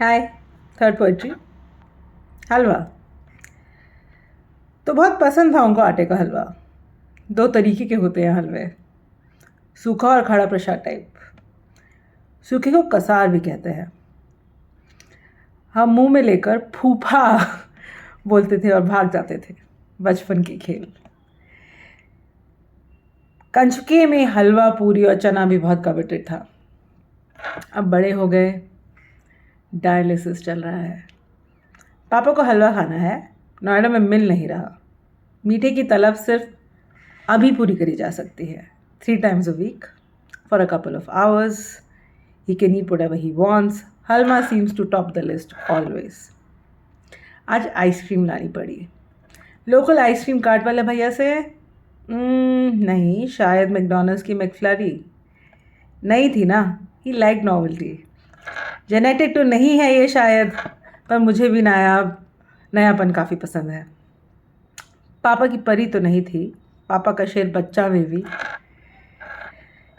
हाय। Third poetry. हलवा तो बहुत पसंद था उनको, आटे का हलवा। दो तरीके के होते हैं हलवे, सूखा और खड़ा प्रसाद टाइप। सूखे को कसार भी कहते हैं। हम मुंह में लेकर फूफा बोलते थे और भाग जाते थे। बचपन के खेल। कंचके में हलवा, पूरी और चना भी बहुत कवेटेड था। अब बड़े हो गए, डायलिसिस चल रहा है। पापा को हलवा खाना है, नोएडा में मिल नहीं रहा। मीठे की तलब सिर्फ अभी पूरी करी जा सकती है, 3 times a week for a couple of hours. He can eat whatever he wants. Halwa seems to top the list always. आज आइसक्रीम लानी पड़ी। लोकल आइसक्रीम कार्ट वाले भैया से नहीं, शायद मैकडोनल्ड्स की मैकफ्लरी नहीं थी ना। ही लाइक नॉवेल्टी। जेनेटिक तो नहीं है ये शायद, पर मुझे भी नयापन काफ़ी पसंद है। पापा की परी तो नहीं थी, पापा का शेर बच्चा में भी।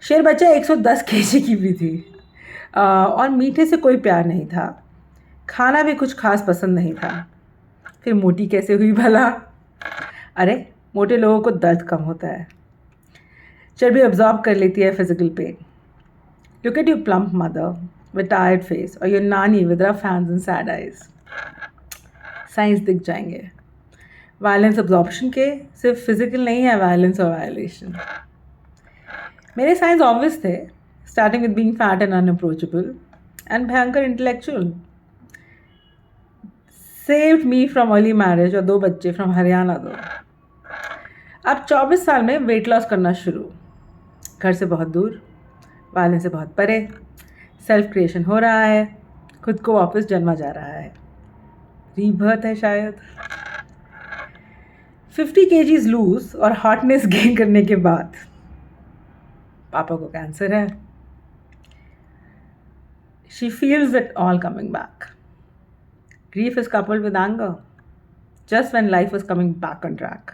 शेर बच्चा 110 kg की भी थी। और मीठे से कोई प्यार नहीं था। खाना भी कुछ खास पसंद नहीं था। फिर मोटी कैसे हुई भला? अरे, मोटे लोगों को दर्द कम होता है, चर्बी अब्जॉर्ब कर लेती है physical pain. Look at your plump mother with tired face और योर नानी with rough hands and sad eyes. Science दिख जाएंगे। वायलेंस अब्जॉर्प्शन के सिर्फ फिजिकल नहीं है, वायलेंस और वायलेशन। मेरे साइंस ऑब्वियस थे, starting with being fat and unapproachable and भयंकर intellectual. Saved me from early marriage और 2 बच्चे फ्रॉम हरियाणा दो। अब 24 साल में वेट लॉस करना शुरू। घर से बहुत दूर, वायलेंस से बहुत परे। सेल्फ क्रिएशन हो रहा है, खुद को वापस जन्मा जा रहा है। रीबर्थ है शायद। 50 kgs लूज और हॉटनेस गेन करने के बाद पापा को कैंसर है। She feels it all coming back. Grief is coupled with anger. Just when life was coming back on track,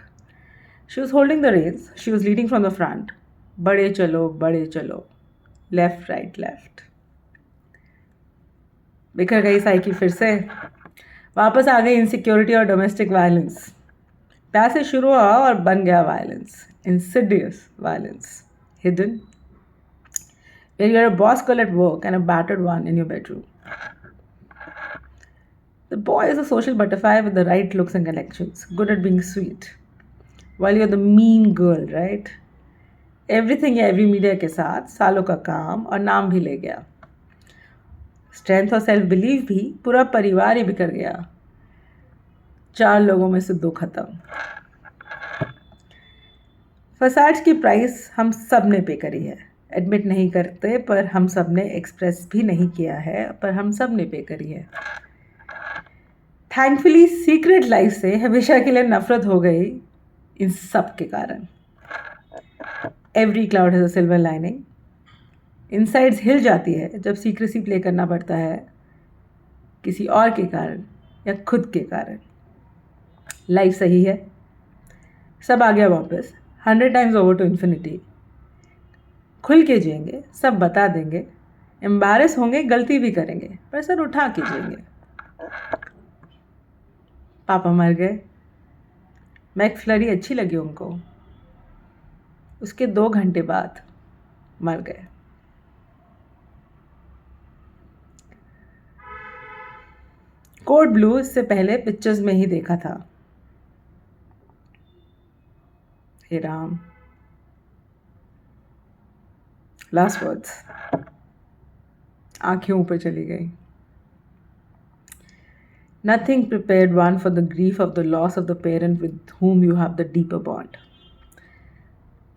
she was holding the reins. She was leading from the front. बड़े चलो, left, right, left. बिखर गई psyche फिर से। वापस आ गई insecurity और domestic violence. प्यार से शुरू हुआ और बन गया violence, insidious violence, hidden. Where you're a boss girl at work and a battered one in your bedroom. The boy is a social butterfly with the right looks and connections, good at being sweet. While you're the mean girl, right? Everything या every media के साथ सालों का काम और नाम भी ले गया। स्ट्रेंथ और सेल्फ बिलीफ भी, पूरा परिवार ही बिखर गया। 4 लोगों में से 2 खत्म। फसाड्स की प्राइस हम सब ने पे करी है। एडमिट नहीं करते, पर हम सब ने एक्सप्रेस भी नहीं किया है, पर हम सब ने पे करी है। थैंकफुली सीक्रेट लाइफ से हमेशा के लिए नफरत हो गई इन सब के कारण। Every cloud has a silver lining. Insides हिल जाती है जब सीक्रेसी प्ले करना पड़ता है, किसी और के कारण या खुद के कारण। लाइफ सही है, सब आ गया वापस, 100 times ओवर टू इन्फिनिटी। खुल के जिएंगे, सब बता देंगे। एम्बैरस होंगे, गलती भी करेंगे, पर सर उठा के जिएंगे। पापा मर गए। मैकफ्लरी अच्छी लगी उनको, उसके 2 घंटे बाद मर गए। कोड ब्लू इससे पहले पिक्चर्स में ही देखा था। हे राम, लास्ट वर्ड्स। आंखें ऊपर चली गई। Nothing prepared one for the grief of the loss of the parent with whom you have the deeper bond.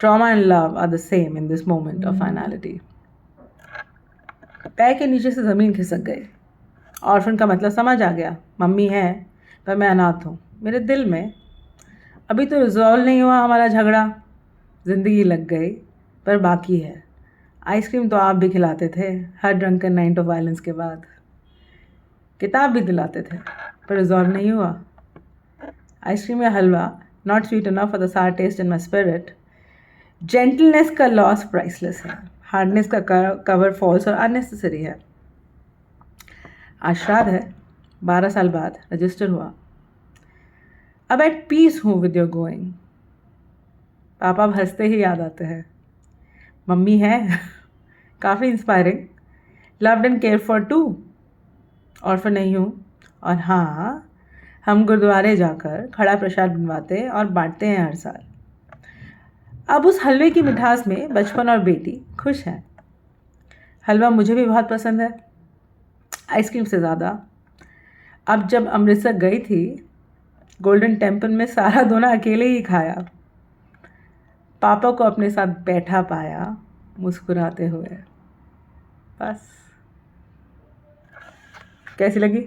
Trauma and love are the same in this moment of finality. पैर के नीचे से ज़मीन खिसक गई। ऑर्फन का मतलब समझ आ गया। मम्मी है, पर मैं अनाथ हूँ मेरे दिल में। अभी तो रिजॉल्व नहीं हुआ हमारा झगड़ा। ज़िंदगी लग गई, पर बाकी है। आइसक्रीम तो आप भी खिलाते थे हर ड्रंकन नाइट ऑफ वायलेंस के बाद। किताब भी दिलाते थे, पर रिजॉल्व नहीं हुआ। आइसक्रीम या halwa, not sweet enough for the sour taste in my spirit. Gentleness का लॉस प्राइसलेस है। हार्डनेस का कवर फॉल्स और अननेसेसरी है। आज श्राद्ध है, 12 साल बाद रजिस्टर हुआ। अब एट पीस हूँ विद योर गोइंग। पापा अब हंसते ही याद आते हैं। मम्मी है काफ़ी inspiring, loved and care for too. Orphan नहीं हूँ। और हाँ, हम गुरुद्वारे जाकर खड़ा प्रसाद बनवाते और बांटते हैं हर साल। अब उस हलवे की मिठास में बचपन और बेटी खुश हैं। हलवा मुझे भी बहुत पसंद है, आइसक्रीम से ज़्यादा। अब जब अमृतसर गई थी, गोल्डन टेम्पल में सारा दोना अकेले ही खाया। पापा को अपने साथ बैठा पाया मुस्कुराते हुए। बस। कैसी लगी?